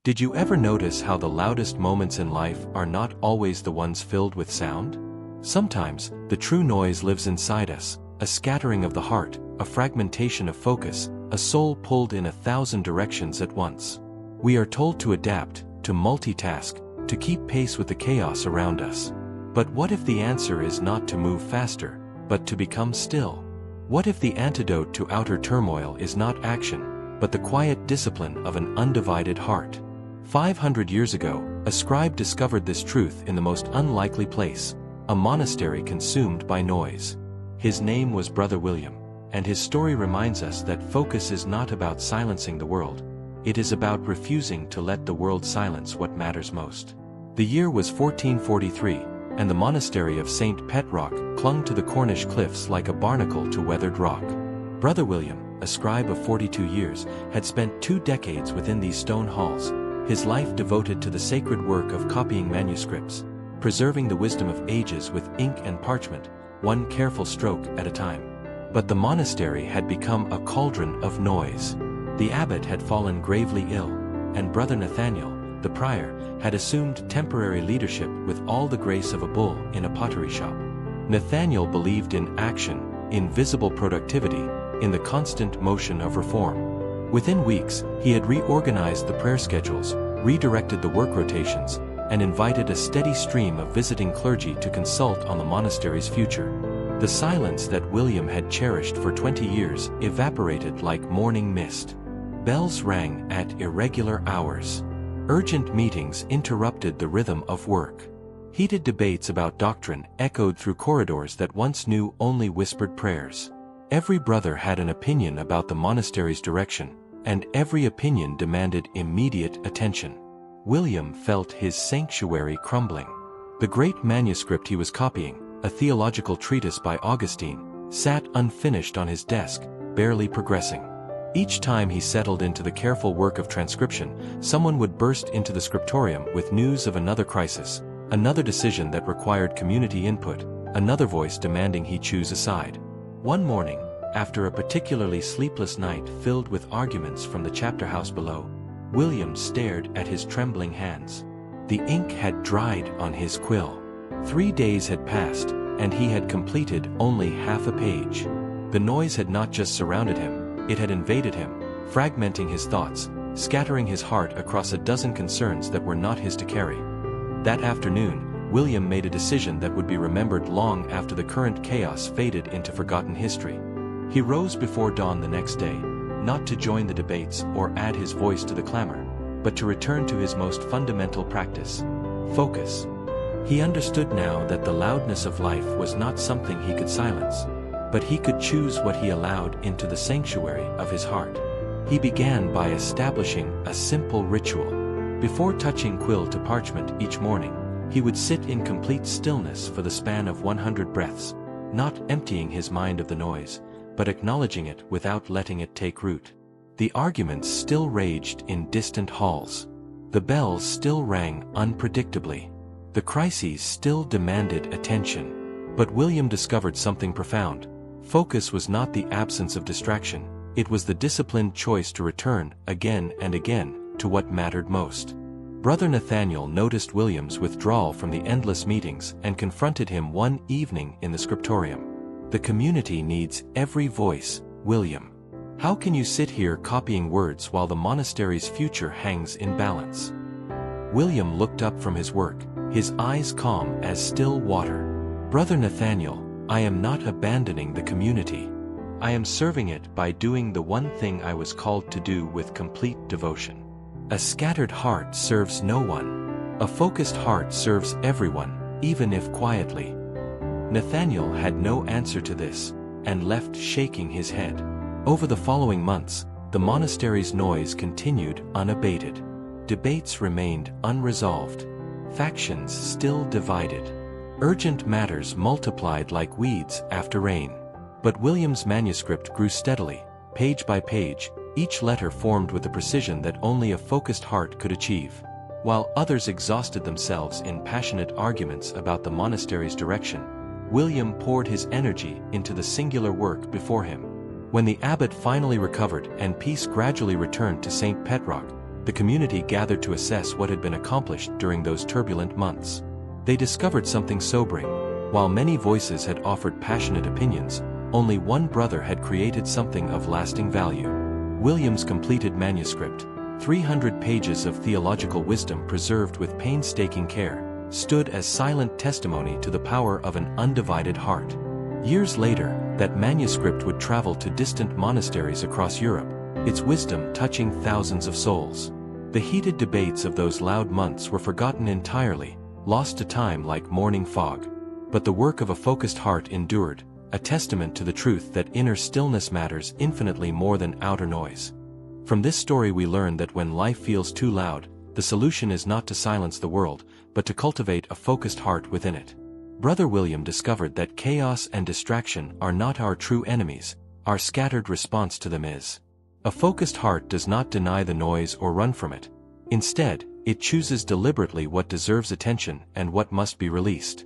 Did you ever notice how the loudest moments in life are not always the ones filled with sound? Sometimes, the true noise lives inside us, a scattering of the heart, a fragmentation of focus, a soul pulled in 1,000 directions at once. We are told to adapt, to multitask, to keep pace with the chaos around us. But what if the answer is not to move faster, but to become still? What if the antidote to outer turmoil is not action, but the quiet discipline of an undivided heart? 500 years ago, a scribe discovered this truth in the most unlikely place, a monastery consumed by noise. His name was Brother William, and his story reminds us that focus is not about silencing the world. It is about refusing to let the world silence what matters most. The year was 1443, and the monastery of St. Petrock clung to the Cornish cliffs like a barnacle to weathered rock. Brother William, a scribe of 42 years, had spent 2 decades within these stone halls, his life devoted to the sacred work of copying manuscripts, preserving the wisdom of ages with ink and parchment, one careful stroke at a time. But the monastery had become a cauldron of noise. The abbot had fallen gravely ill, and Brother Nathaniel, the prior, had assumed temporary leadership with all the grace of a bull in a pottery shop. Nathaniel believed in action, in visible productivity, in the constant motion of reform. Within weeks, he had reorganized the prayer schedules, redirected the work rotations, and invited a steady stream of visiting clergy to consult on the monastery's future. The silence that William had cherished for 20 years evaporated like morning mist. Bells rang at irregular hours. Urgent meetings interrupted the rhythm of work. Heated debates about doctrine echoed through corridors that once knew only whispered prayers. Every brother had an opinion about the monastery's direction, and every opinion demanded immediate attention. William felt his sanctuary crumbling. The great manuscript he was copying, a theological treatise by Augustine, sat unfinished on his desk, barely progressing. Each time he settled into the careful work of transcription, someone would burst into the scriptorium with news of another crisis, another decision that required community input, another voice demanding he choose a side. One morning, after a particularly sleepless night filled with arguments from the chapter house below, William stared at his trembling hands. The ink had dried on his quill. 3 days had passed, and he had completed only half a page. The noise had not just surrounded him, it had invaded him, fragmenting his thoughts, scattering his heart across a dozen concerns that were not his to carry. That afternoon, William made a decision that would be remembered long after the current chaos faded into forgotten history. He rose before dawn the next day, not to join the debates or add his voice to the clamor, but to return to his most fundamental practice: focus. He understood now that the loudness of life was not something he could silence, but he could choose what he allowed into the sanctuary of his heart. He began by establishing a simple ritual. Before touching quill to parchment each morning, he would sit in complete stillness for the span of 100 breaths, not emptying his mind of the noise, but acknowledging it without letting it take root. The arguments still raged in distant halls. The bells still rang unpredictably. The crises still demanded attention. But William discovered something profound. Focus was not the absence of distraction, it was the disciplined choice to return, again and again, to what mattered most. Brother Nathaniel noticed William's withdrawal from the endless meetings and confronted him one evening in the scriptorium. "The community needs every voice, William. How can you sit here copying words while the monastery's future hangs in balance?" William looked up from his work, his eyes calm as still water. "Brother Nathaniel, I am not abandoning the community. I am serving it by doing the one thing I was called to do with complete devotion. A scattered heart serves no one. A focused heart serves everyone, even if quietly." Nathaniel had no answer to this, and left shaking his head. Over the following months, the monastery's noise continued unabated. Debates remained unresolved. Factions still divided. Urgent matters multiplied like weeds after rain. But William's manuscript grew steadily, page by page, each letter formed with the precision that only a focused heart could achieve. While others exhausted themselves in passionate arguments about the monastery's direction, William poured his energy into the singular work before him. When the abbot finally recovered and peace gradually returned to St. Petrock, the community gathered to assess what had been accomplished during those turbulent months. They discovered something sobering. While many voices had offered passionate opinions, only one brother had created something of lasting value. William's completed manuscript, 300 pages of theological wisdom preserved with painstaking care, stood as silent testimony to the power of an undivided heart. Years later, that manuscript would travel to distant monasteries across Europe, its wisdom touching thousands of souls. The heated debates of those loud months were forgotten entirely, lost to time like morning fog. But the work of a focused heart endured, a testament to the truth that inner stillness matters infinitely more than outer noise. From this story we learn that when life feels too loud, the solution is not to silence the world, but to cultivate a focused heart within it. Brother William discovered that chaos and distraction are not our true enemies, our scattered response to them is. A focused heart does not deny the noise or run from it. Instead, it chooses deliberately what deserves attention and what must be released.